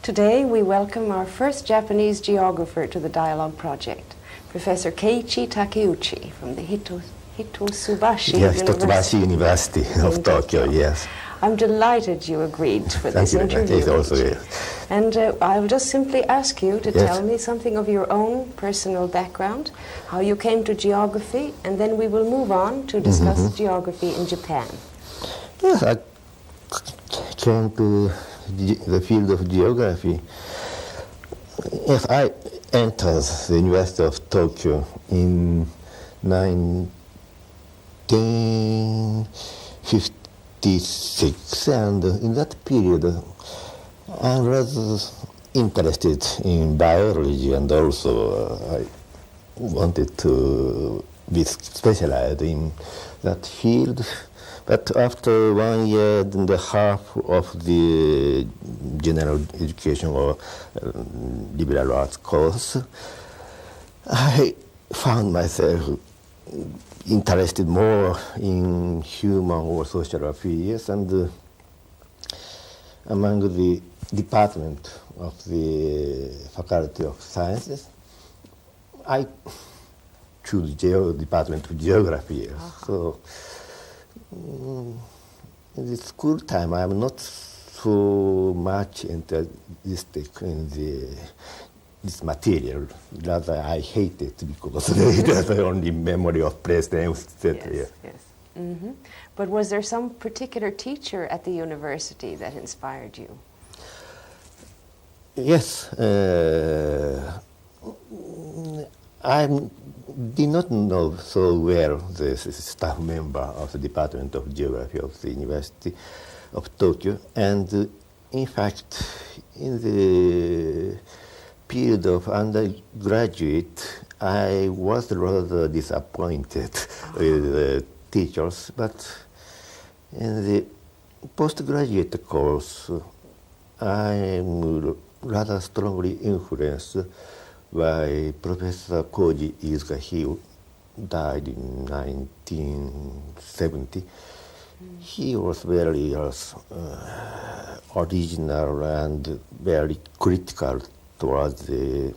Today we welcome our first Japanese geographer to the Dialogue Project, Professor Keiichi Takeuchi from the Hitotsubachi University of Tokyo, yes. I'm delighted you agreed for this interview. And I will just simply ask you to tell me something of your own personal background, how you came to geography, and then we will move on to discuss geography in Japan. Yes, I came to the field of geography. Yes, I entered the University of Tokyo in 1956, and in that period I was interested in biology, and also I wanted to be specialized in that field. But after 1 year and a half of the general education or liberal arts course, I found myself interested more in human or social affairs, and among the department of the Faculty of Sciences, I chose Department of Geography. So in the school time, I am not so much enthusiastic in this material. Rather, I hate it because it has only memory of place names, etc. Yes. But was there some particular teacher at the university that inspired you? Yes. I did not know so well the staff member of the Department of Geography of the University of Tokyo, and in fact, in the period of undergraduate, I was rather disappointed with the teachers, but in the postgraduate course, I am rather strongly influenced by Professor Keiichi. He died in 1970. He was very original and very critical towards the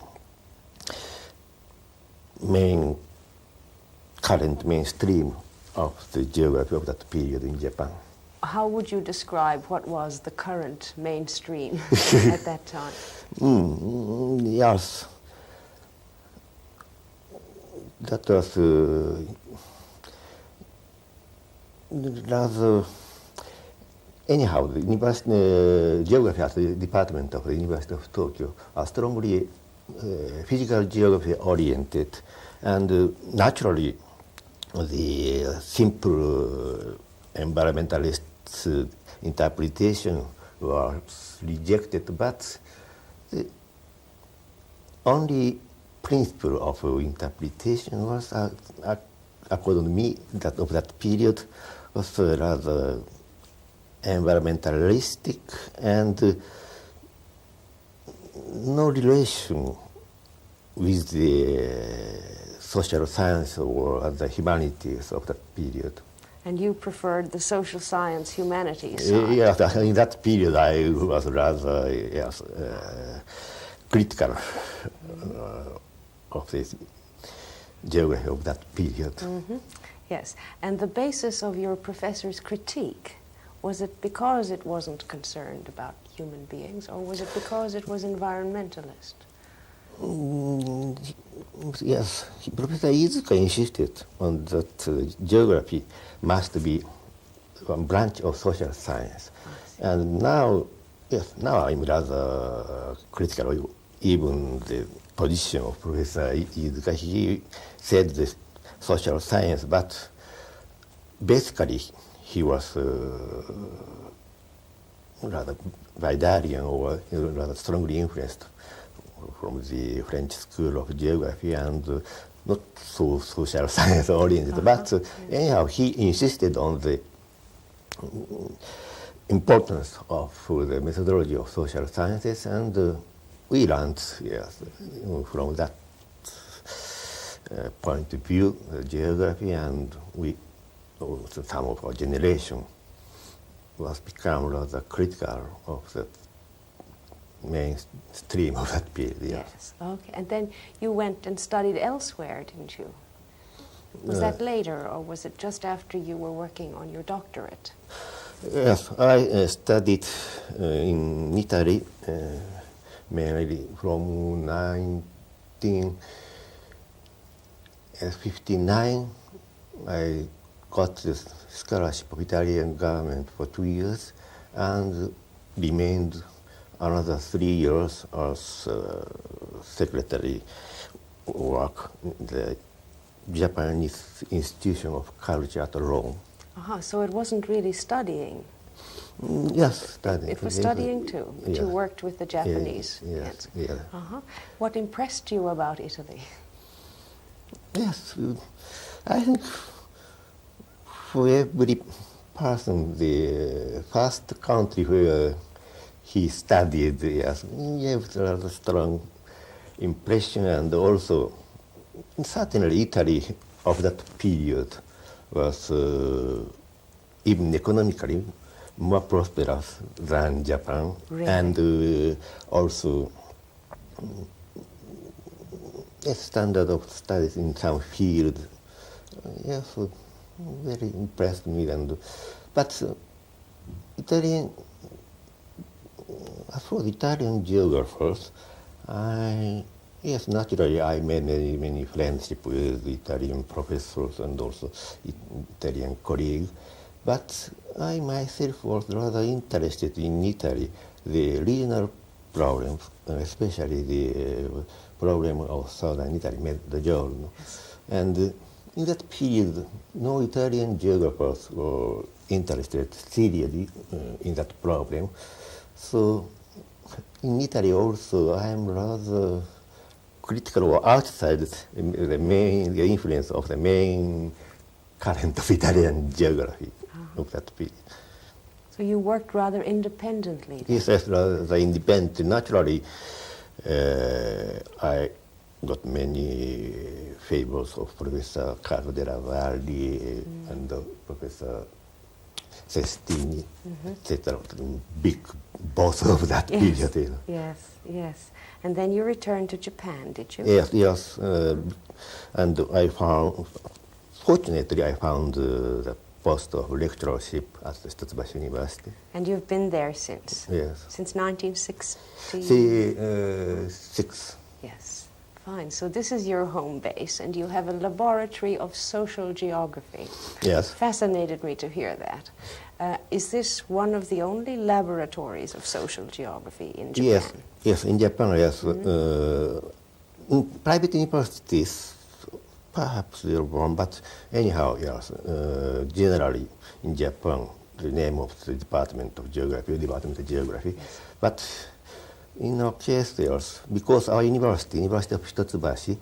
current mainstream of the geography of that period in Japan. How would you describe what was the current mainstream at that time? Yes. That was rather, anyhow, the geography at the department of the University of Tokyo are strongly physical geography oriented, and naturally the simple environmentalist interpretation was rejected, but the only principle of interpretation was, according to me, that of that period was rather environmentalistic and no relation with the social science or the humanities of that period. And you preferred the social science, humanities side? Yes, in that period I was rather critical of the geography of that period. Yes, and the basis of your professor's critique, was it because it wasn't concerned about human beings, or was it because it was environmentalist? Yes, Professor Iizuka insisted on that geography must be one branch of social science. And now I'm rather critical, even the position of Professor Iizuka. He said the social science, but basically he was rather Weiderian, or rather strongly influenced from the French School of Geography, and not so social science oriented. But anyhow, he insisted on the importance of the methodology of social sciences, and we learned from that point of view, geography, and we, some of our generation, was become rather critical of the mainstream of that period. Yes. Okay. And then you went and studied elsewhere, didn't you? Was that later, or was it just after you were working on your doctorate? Yes, I studied in Italy, mainly from 1959. I got this scholarship of Italian government for 2 years and remained another 3 years as secretary work in the Japanese Institution of Culture at Rome. So it wasn't really studying? Yes, studying. It was studying too, but you worked with the Japanese. Yes. What impressed you about Italy? Yes, I think for every person, the first country where he studied gave a strong impression, and also certainly Italy of that period was even economically more prosperous than Japan, really? And also a standard of studies in some field. Yes, very impressed me. But as for Italian geographers, yes, naturally I made many friendships with Italian professors and also Italian colleagues. But I myself was rather interested in Italy, the regional problems, especially the problem of southern Italy, Mezzogiorno. And in that period, no Italian geographers were interested seriously in that problem. So in Italy also, I am rather critical or outside the influence of the main current of Italian geography of that period. So you worked rather independently? Yes, rather independent. Naturally, I got many favors of Professor Carlo della Valle and Professor Sestini, etc. Big boss of that period. Yes. And then you returned to Japan, did you? Yes. And fortunately, I found the post of lecturership at the Hitotsubachi University. And you've been there since? Yes. Since 1966? Yes. Fine. So this is your home base, and you have a laboratory of social geography. Yes. Fascinated me to hear that. Is this one of the only laboratories of social geography in Japan? Yes, in Japan, yes. In private universities, perhaps there are one, but anyhow, yes. Generally, in Japan, the name of the Department of Geography. Yes. But in our case, yes, because our University of Hitotsubachi,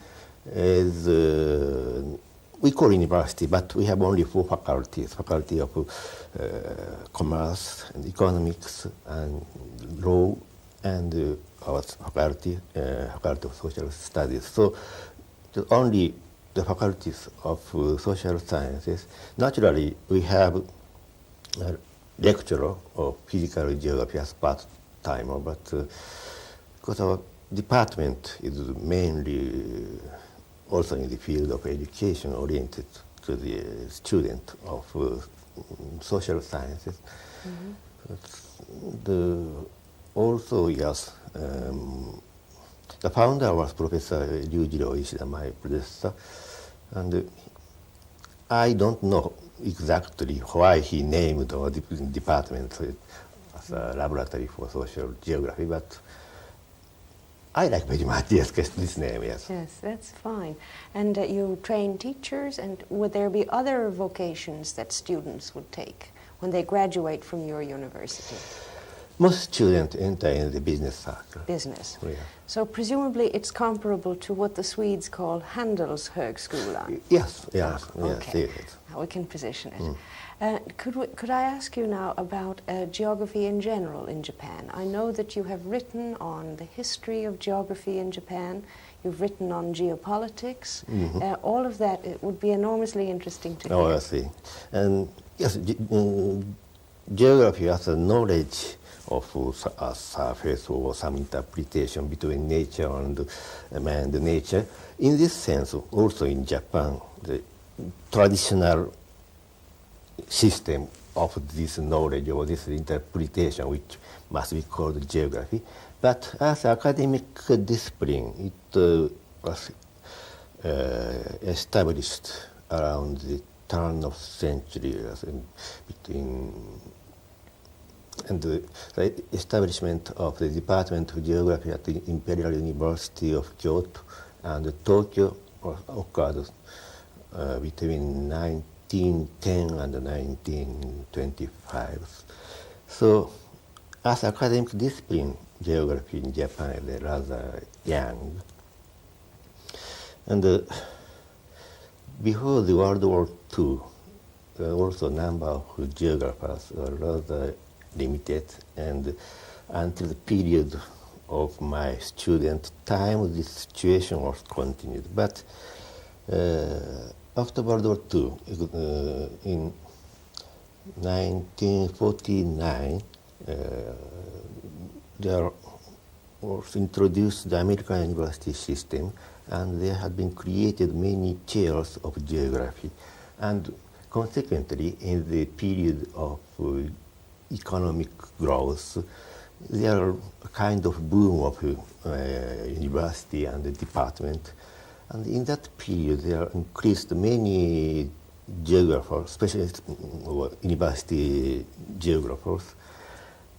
is we call university, but we have only 4 faculties: Faculty of Commerce and Economics and Law, and our Faculty of Social Studies. So only the faculties of social sciences. Naturally, we have a lecturer of physical geography as part-timer, but because our department is mainly also in the field of education oriented to the student of social sciences. Also, yes, the founder was Professor Ryujiro Ishida, my predecessor, and I don't know exactly why he named our department as a laboratory for social geography, but I like very much this name, yes. Yes, that's fine. And you train teachers, and would there be other vocations that students would take when they graduate from your university? Most students enter in the business circle. Business. Yeah. So presumably it's comparable to what the Swedes call Handelshögskolan. Yes. Okay. Yes. Now we can position it. Could I ask you now about geography in general in Japan? I know that you have written on the history of geography in Japan. You've written on geopolitics. All of that, it would be enormously interesting to hear. I see. And yes, geography as a knowledge of a surface or some interpretation between nature and man and nature. In this sense, also in Japan, the traditional system of this knowledge or this interpretation, which must be called geography, but as academic discipline, it was established around the turn of century, between and the establishment of the Department of Geography at the Imperial University of Kyoto and Tokyo occurred between 1910 and 1925. So, as academic discipline, geography in Japan is rather young. And before the World War II, also number of geographers were rather limited, and until the period of my student time, this situation was continued. But after World War II, in 1949, there was introduced the American university system, and there had been created many chairs of geography. And consequently, in the period of economic growth, there are a kind of boom of university and the department. And in that period, there increased many geographers, especially university geographers.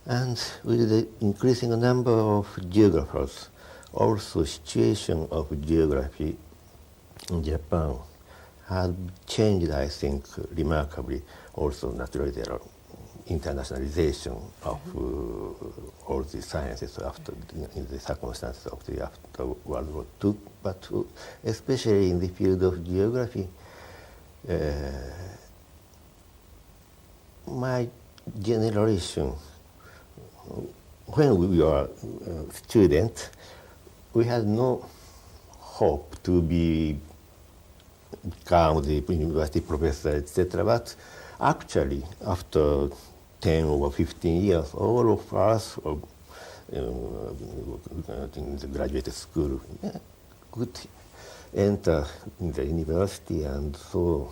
And with the increasing number of geographers, also situation of geography in Japan had changed, I think, remarkably. Also, naturally, there are internationalization of all the sciences in the circumstances of the after World War II, but especially in the field of geography, my generation, when we were students, we had no hope to become the university professor, etc. But actually, after 10 or 15 years, all of us in the graduate school could enter in the university, and so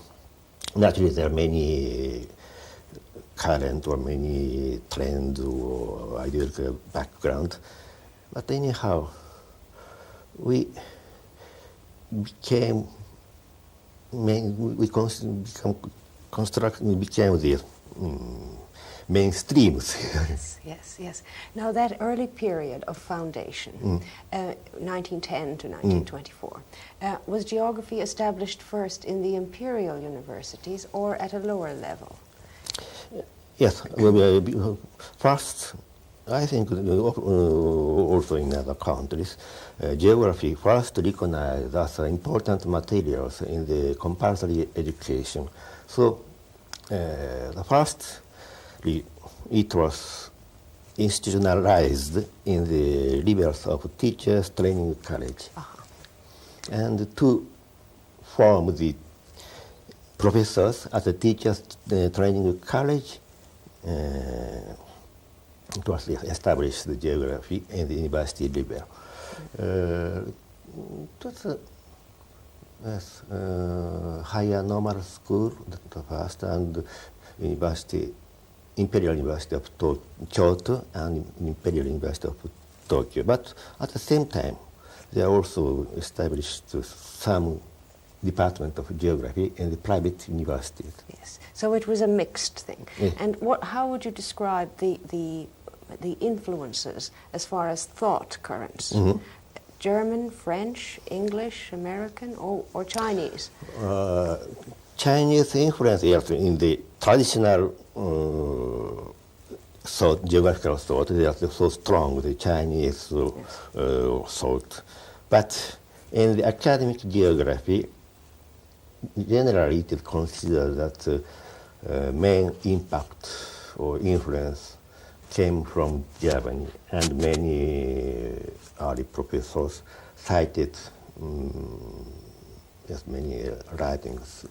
naturally there are many current or many trends or ideological background. But anyhow, we became the mainstreams. Yes. Now that early period of foundation, 1910 to 1924, was geography established first in the imperial universities or at a lower level? Yes, first, I think also in other countries, geography first recognized as important materials in the compulsory education. So the first, it was institutionalized in the levels of teachers training college. And to form the professors at the teachers training college, it was established the geography in the university level. It was higher normal school, the first, and Imperial University of Kyoto and Imperial University of Tokyo. But at the same time, they also established some department of geography in the private universities. Yes, so it was a mixed thing. Yes. And how would you describe the influences as far as thought currents? German, French, English, American, or Chinese? Chinese influence in the traditional geographical thought, they are so strong, the Chinese thought. But in the academic geography, generally it is considered that main impact or influence came from Germany, and many early professors cited many writings,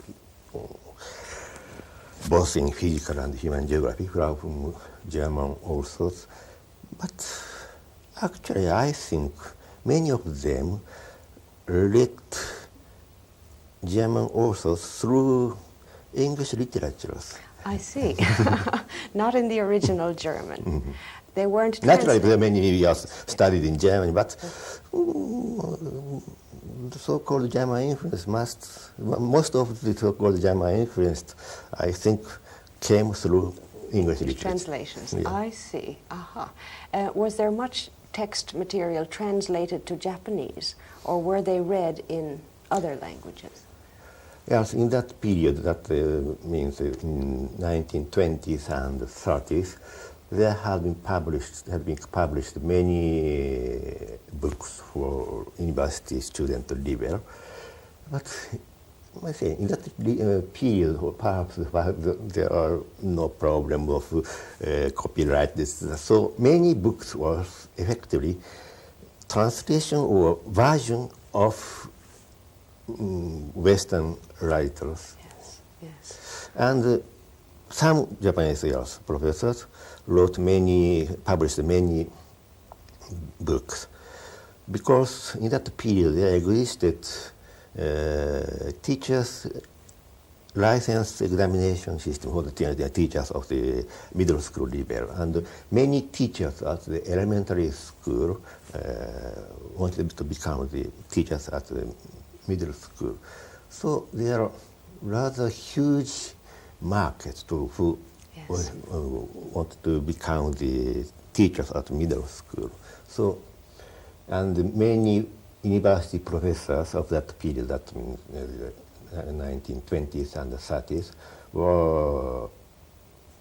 both in physical and human geography from German authors. But actually, I think many of them read German authors through English literatures. I see. Not in the original German. Mm-hmm. They weren't Naturally, translated. many years studied in Germany, but the so-called German influence most of the so-called German influence, I think, came through English literature. Translations. Yeah. I see. Aha. Was there much text material translated to Japanese, or were they read in other languages? Yes, in that period, that means in 1920s and 30s, there have been published many books for university student level. But I say in that period, perhaps there are no problem of copyright. So many books were effectively translation or version of Western writers. Yes, yes. And some Japanese professors published many books, because in that period there existed teachers' license examination system for the teachers of the middle school level, and many teachers at the elementary school wanted to become the teachers at the middle school. So there are rather huge markets who want to become the teachers at middle school. So, and many university professors of that period, that means 1920s and 30s, were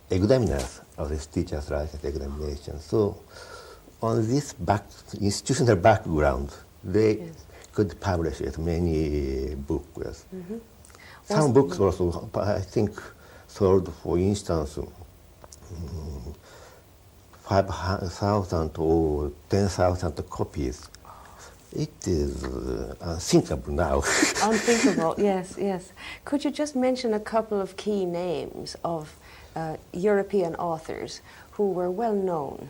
examiners of this teachers' license examination. So, on this institutional background, they could publish many books. Mm-hmm. Some books also, I think, sold, for instance, 5,000 or 10,000 copies. It is unthinkable now. Unthinkable, yes, yes. Could you just mention a couple of key names of European authors who were well known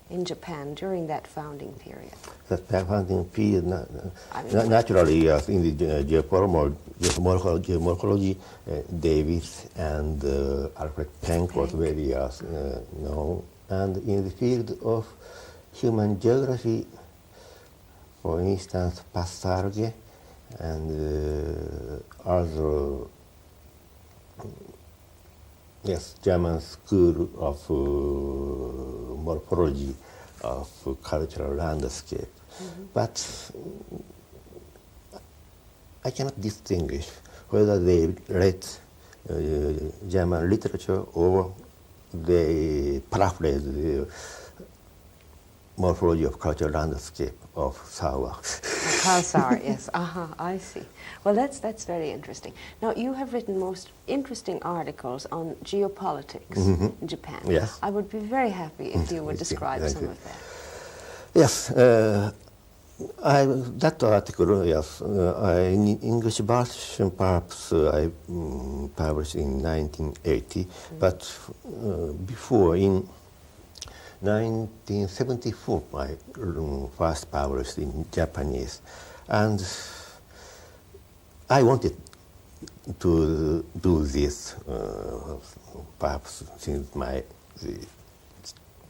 in Japan during that founding period? That founding period, naturally, in the geomorphology, Davis and Alfred Penck was very known. And in the field of human geography, for instance, Pastarge and other German school of morphology of cultural landscape. Mm-hmm. But I cannot distinguish whether they read German literature or they paraphrase the morphology of cultural landscape of Sauer. Carl Sauer, yes. I see. Well, that's very interesting. Now, you have written most interesting articles on geopolitics in Japan. Yes. I would be very happy if you would describe some of that. Yes. That article, yes, in English version, perhaps I published in 1980, but before, in 1974, I first published in Japanese, and I wanted to do this perhaps since the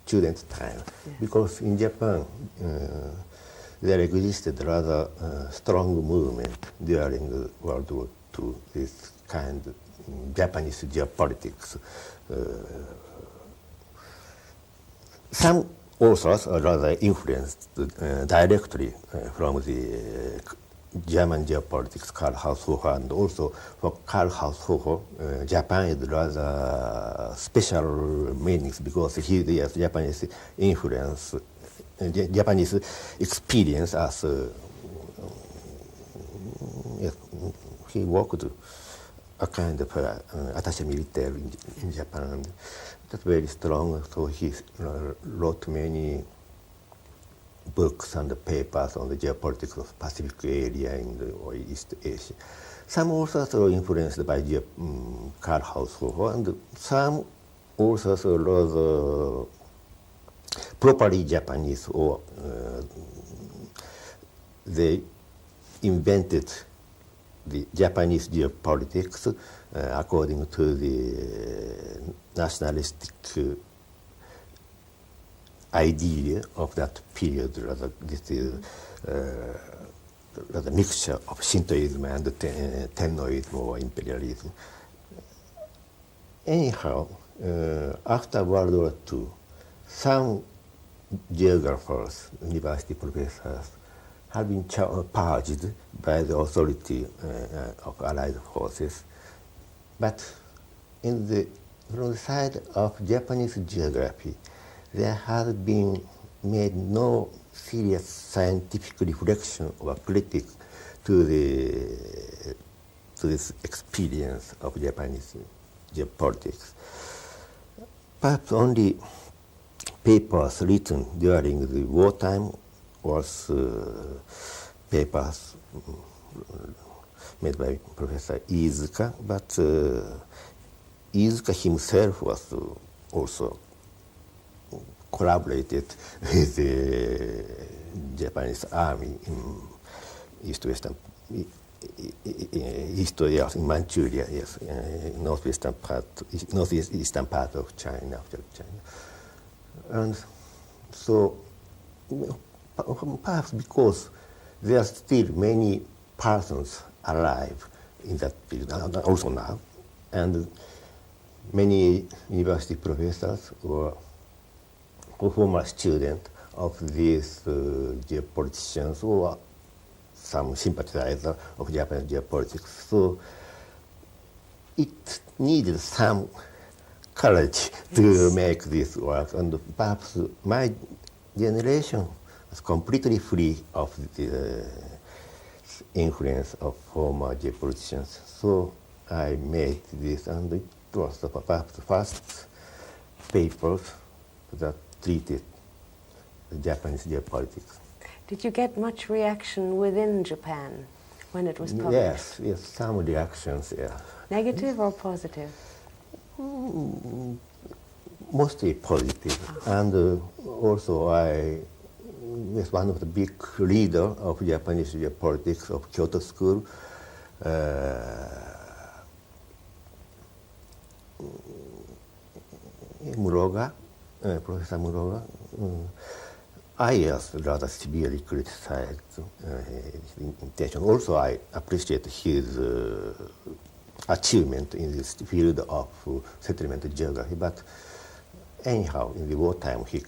student time, because in Japan there existed rather strong movement during World War II, this kind of Japanese geopolitics. Some authors are rather influenced directly from the German geopolitics, Karl Haushofer, and also for Karl Haushofer, Japan is rather special meanings because he has Japanese influence, Japanese experience as he worked a kind of attaché militaire in Japan. That's very strong, so he wrote many books and papers on the geopolitics of Pacific area in the East Asia. Some authors are influenced by Karl Haushofer, and some authors are rather properly Japanese, or they invented the Japanese geopolitics according to the nationalistic idea of that period. Rather, this is rather mixture of Shintoism and Tennoism or imperialism. Anyhow, after World War II, some geographers, university professors, have been purged by the authority of Allied forces. But from the side of Japanese geography, there has been made no serious scientific reflection or critique to this experience of Japanese geopolitics. Perhaps only papers written during the wartime was papers made by Professor Iizuka, but Iizuka himself was also collaborated with the Japanese army in east-western, in Manchuria, yes, northeastern part of China, after China. And so perhaps because there are still many persons alive in that period, also now, and many university professors were former students of these geopoliticians or some sympathizer of Japanese geopolitics. So it needed some courage to make this work, and perhaps my generation was completely free of the influence of former geopoliticians. So I made this, and it was perhaps the first papers that treated Japanese geopolitics. Did you get much reaction within Japan when it was published? Yes, some reactions, yeah. Negative or positive? Mostly positive. And also I was one of the big leaders of Japanese geopolitics of Kyoto School. Professor Muroga, I was rather severely criticized his intention. Also, I appreciate his achievement in this field of settlement geography. But anyhow, in the wartime, he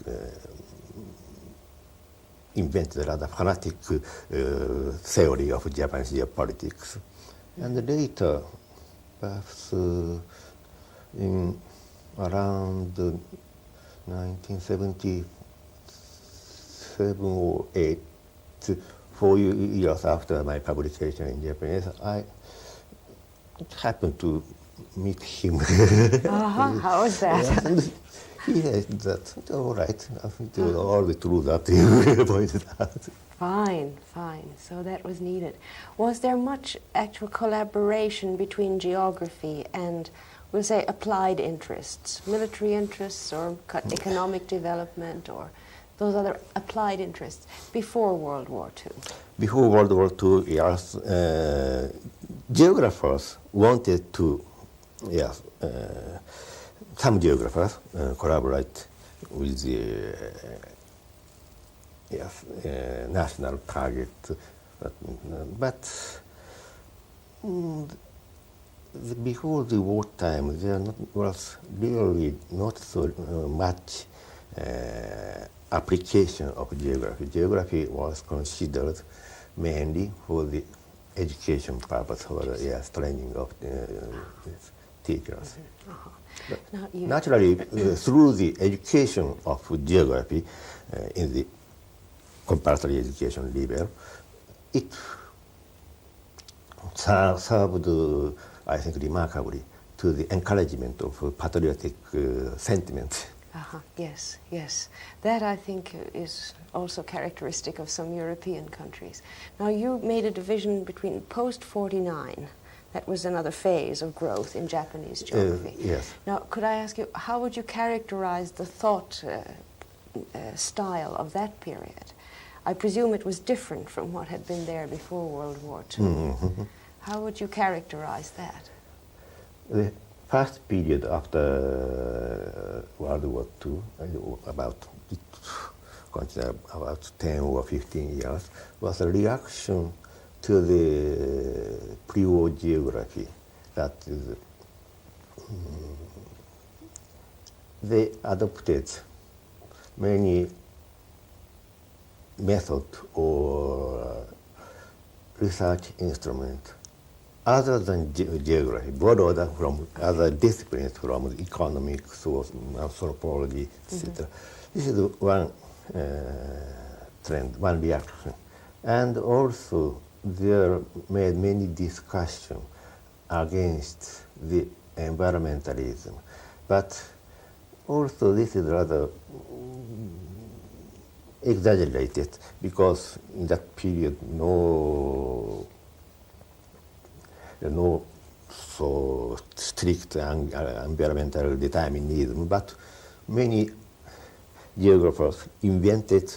invented a rather fanatic theory of Japanese geopolitics. And later, perhaps in around 1977 or 8, 4 years after my publication in Japanese, I happened to meet him. How was that? Yes, and he said that, all right, I think it was all the truth that you pointed out. Fine. So that was needed. Was there much actual collaboration between geography and, we'll say, applied interests, military interests or economic development or those other applied interests before World War II? Before World War II, yes, geographers wanted to, yes, some geographers collaborate with the national target, but before the wartime, there was really not so much application of geography. Geography was considered mainly for the education purpose, for the training of teachers. Naturally, through the education of geography in the compulsory education level, it served, I think, remarkably to the encouragement of patriotic sentiment. Yes. That, I think, is also characteristic of some European countries. Now, you made a division between post-49. That was another phase of growth in Japanese geography. Yes. Now, could I ask you, how would you characterize the thought style of that period. I presume it was different from what had been there before World War II. Mm-hmm. How would you characterize that? The first period after World War II, about 10 or 15 years, was a reaction to the pre-war geography. That is, they adopted many methods or research instruments other than geography, borrowed from other disciplines, from economics or anthropology, etc. This is one trend, one reaction. And also, there made many discussions against the environmentalism. But also, this is rather exaggerated, because in that period, no so strict environmental determinism, but many geographers invented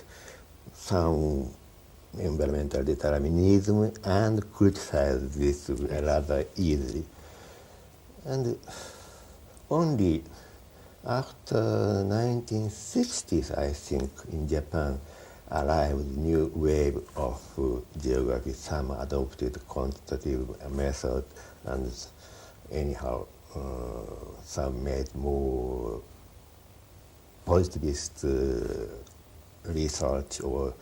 some environmental determinism and criticized this rather easily. And only after 1960s, I think, in Japan, arrived new wave of geography. Some adopted quantitative method, and anyhow, some made more positivist research or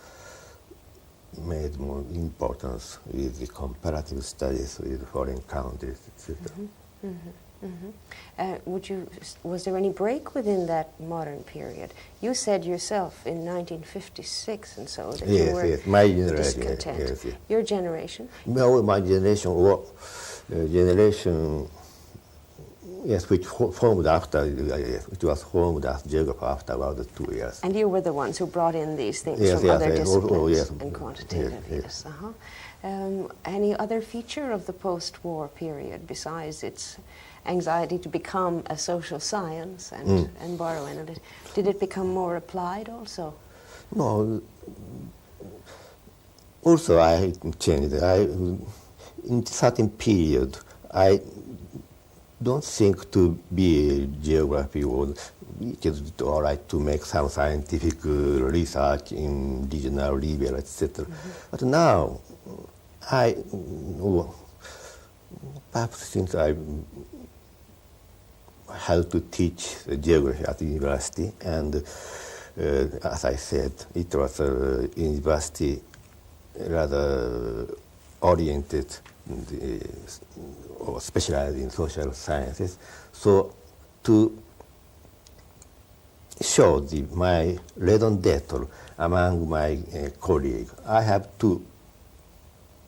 made more importance with the comparative studies with foreign countries, etc. Mm-hmm. Mm-hmm. Was there any break within that modern period? You said yourself in 1956 and so that you were my generation, discontent. Yes. Your generation? No, my generation, yes, which formed after, it was formed as geographer after about 2 years. And you were the ones who brought in these things from other disciplines and quantitative, yes. Any other feature of the post-war period besides its anxiety to become a social science and borrow in it? Did it become more applied also? No. Also, I changed. In certain period, I don't think to be geography or it is all right to make some scientific research in regional level, etc. But now, perhaps since I have to teach geography at the university, and as I said, it was a university rather oriented or specialized in social sciences. So to show my raison d'etre among my colleagues, I have to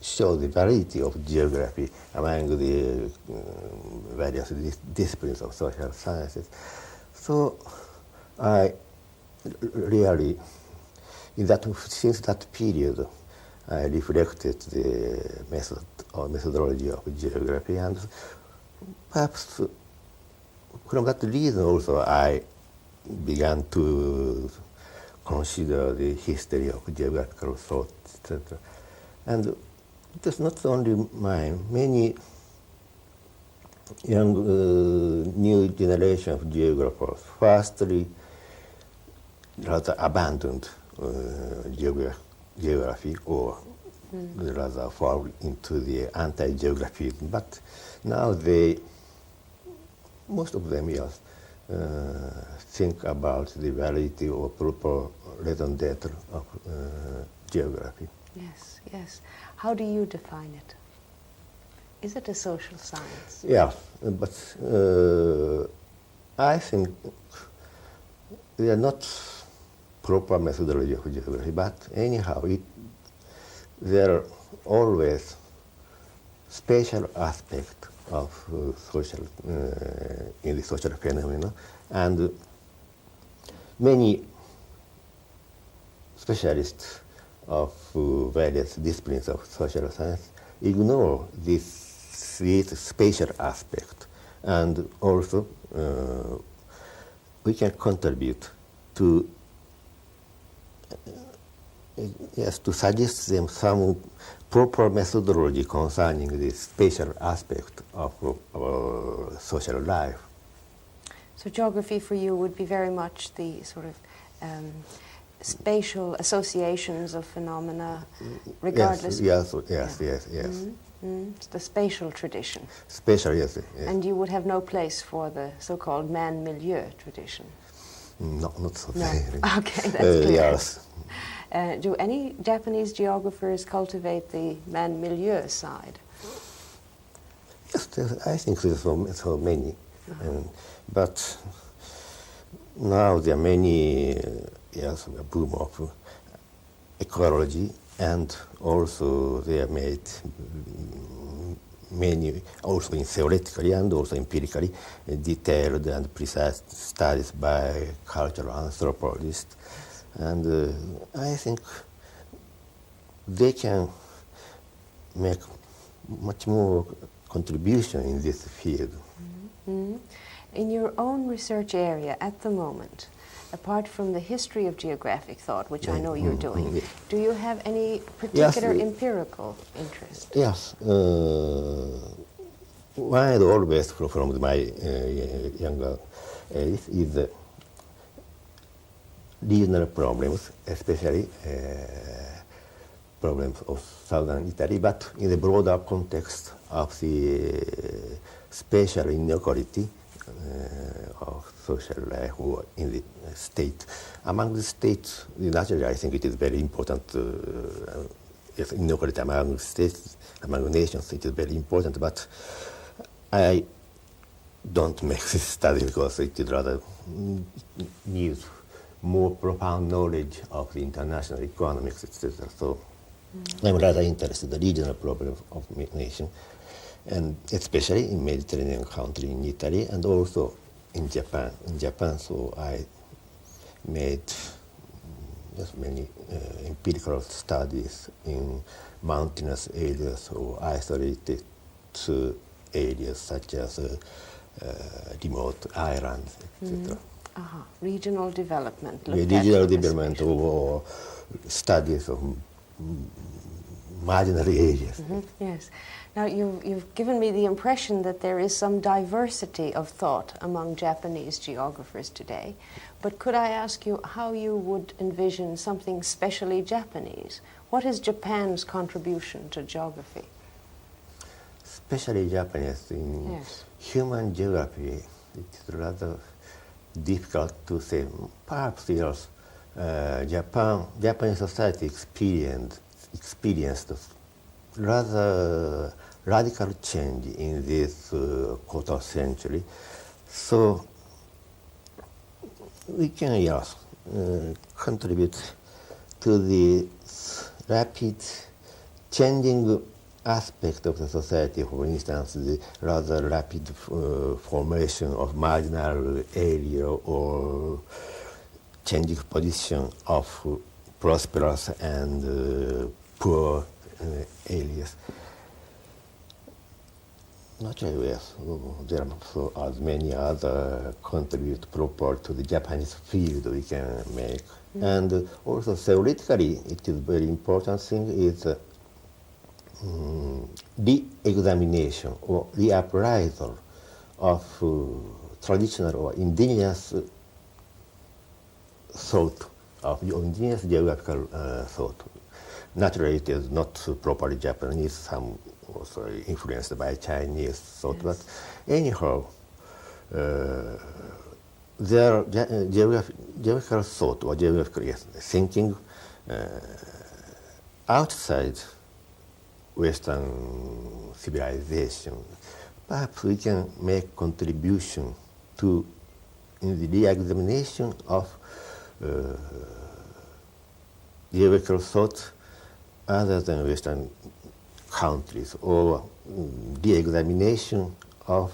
show the variety of geography among the various disciplines of social sciences. So I really, since that period, I reflected the method or methodology of geography, and perhaps from that reason also I began to consider the history of geographical thought, etc. And it is not only mine. Many young, new generation of geographers firstly rather abandoned geography or rather fall into the anti-geographism. But now most of them, yes, think about the validity or proper raison d'etre of geography. Yes, yes. How do you define it? Is it a social science? Yeah, but I think they are not proper methodology of geography, but anyhow, there are always special aspect of social in the social phenomena, and many specialists of various disciplines of social science ignore this spatial aspect, and also we can contribute to yes, to suggest them some proper methodology concerning the spatial aspect of our social life. So geography for you would be very much the sort of spatial associations of phenomena, regardless. Yes. It's the spatial tradition. Spatial, yes. And you would have no place for the so-called man-milieu tradition. Not so No. very. Okay, that's clear. Yes. Do any Japanese geographers cultivate the man-milieu side? Yes, I think there's so many. But now there are many, a boom of ecology, and also they have made many, also in theoretically and also empirically, detailed and precise studies by cultural anthropologists. And I think they can make much more contribution in this field. Mm-hmm. In your own research area at the moment, apart from the history of geographic thought, which I know you're doing, do you have any particular empirical interest? Yes. One I always from my younger age is regional problems, especially problems of southern Italy, but in the broader context of the spatial inequality of social life or in the state. Among the states, naturally, I think it is very important. Inequality among states, among nations, it is very important. But I don't make this study because it is rather needs more profound knowledge of the international economics, etc. So I'm rather interested in the regional problems of nation, and especially in Mediterranean country, in Italy, and also in Japan. So I made many empirical studies in mountainous areas or isolated areas such as remote islands, etc. Regional development. Regional development or studies of marginal areas. Yes. Now, you've given me the impression that there is some diversity of thought among Japanese geographers today, but could I ask you how you would envision something specially Japanese? What is Japan's contribution to geography? Especially Japanese in human geography, it's rather difficult to say. Perhaps yes, Japanese society experienced rather radical change in this quarter century. So we can contribute to the rapid changing aspect of the society. For instance, the rather rapid formation of marginal area or changing position of prosperous and poor areas. Naturally, yes, there are as many other contribute proper to the Japanese field we can make. And also theoretically, it is very important thing is re-examination or reappraisal of traditional or indigenous thought, of indigenous geographical thought. Naturally, it is not properly Japanese, some also influenced by Chinese thought, but anyhow, their geographical thought or geographical thinking outside Western civilization. Perhaps we can make contribution to in the re-examination of geographical thought other than Western countries, or re-examination of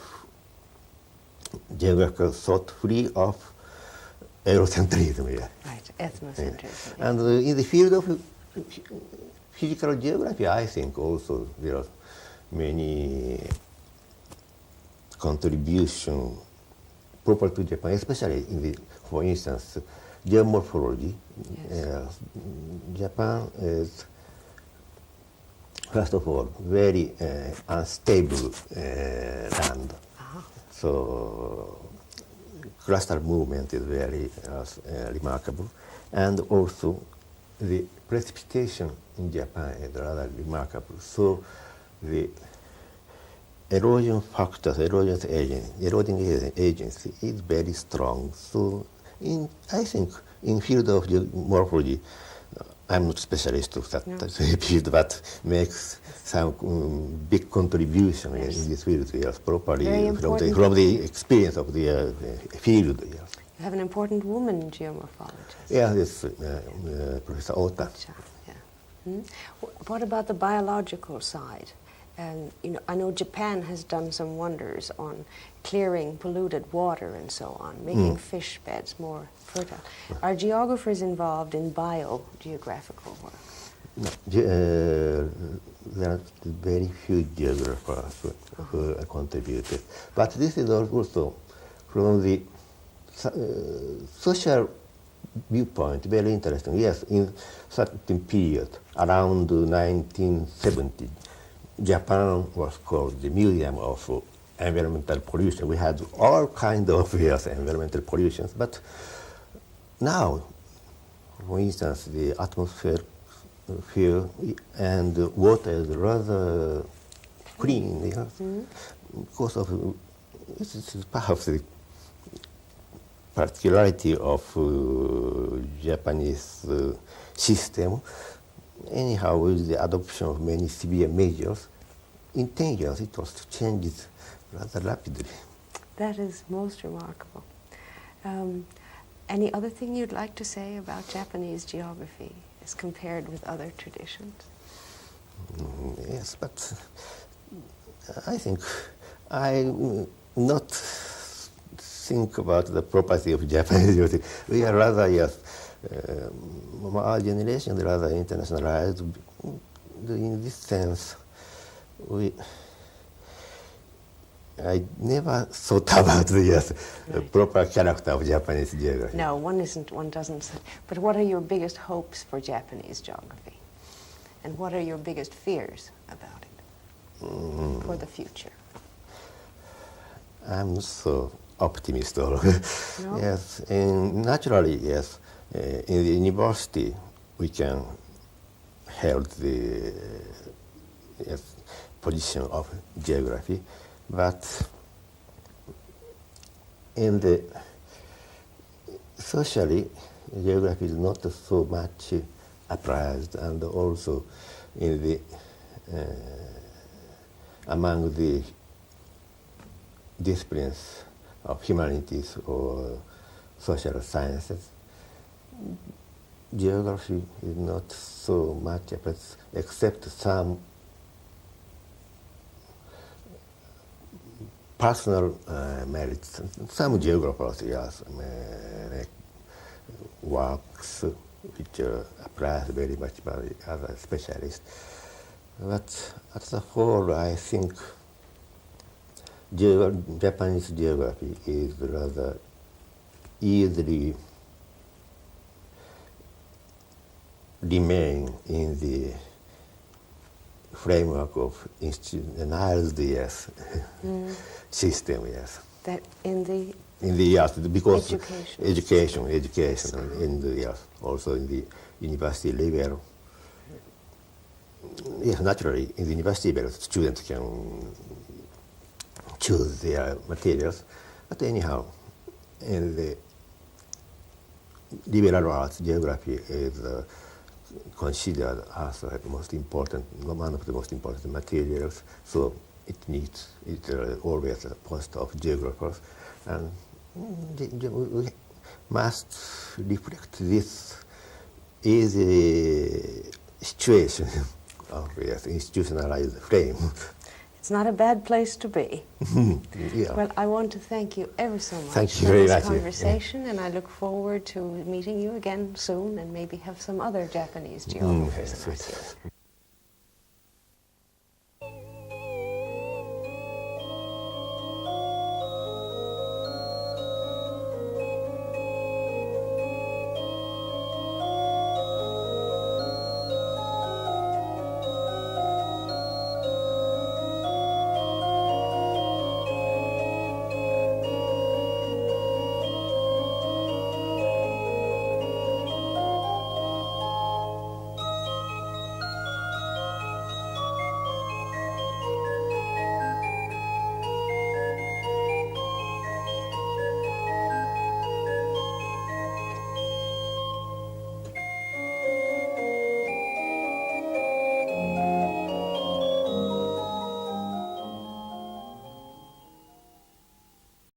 geographical thought free of Eurocentrism. Right, ethnocentrism. And in the field of physical geography, I think also there are many contributions proper to Japan, especially in the, for instance, geomorphology. Yes. Japan is, first of all, very unstable land. So cluster movement is very remarkable, and also the precipitation in Japan is rather remarkable. So the erosion factors, eroding agency is very strong. So I think in field of morphology, I'm not specialist of that field, but makes some big contribution in this field, yes, properly from the experience of the field. Yes. You have an important woman geomorphologist. Yeah, this Professor Ota. Yeah. What about the biological side? I know Japan has done some wonders on clearing polluted water and so on, making fish beds more fertile. Are geographers involved in biogeographical work? No, there are very few geographers who contributed. But this is also from the social viewpoint, very interesting. Yes, in certain period, around 1970, Japan was called the Museum of Environmental Pollution. We had all kinds of environmental pollutions, but now, for instance, the atmosphere here and water is rather clean, because of this is perhaps the particularity of Japanese system. Anyhow, with the adoption of many severe measures, in 10 years it was changed rather rapidly. That is most remarkable. Any other thing you'd like to say about Japanese geography as compared with other traditions? Yes, but I think I not think about the property of Japanese geography. We are rather, yes, our generation is rather internationalized. In this sense, I never thought about the proper character of Japanese geography. No, one doesn't. But what are your biggest hopes for Japanese geography? And what are your biggest fears about it for the future? I'm so optimistic. No? Yes, and naturally, yes. In the university, we can hold the position of geography, but in the socially, geography is not so much appraised, and also in the among the disciplines of humanities or social sciences, geography is not so much appraised, except some personal merits. Some geographers, yes, make works which are appraised very much by other specialists. But at the whole, I think Japanese geography is rather easily remain in the framework of institutionalized system, yes. That in the yes, because education in the yes, also in the university level. Yes, naturally, in the university level, students can choose their materials, but anyhow, in the liberal arts, geography is considered as one of the most important materials. So it always a post of geographers, and we must reflect this easy situation of institutionalized frame. It's not a bad place to be. Yeah. Well, I want to thank you ever so much for this conversation, and I look forward to meeting you again soon and maybe have some other Japanese geographers in our series.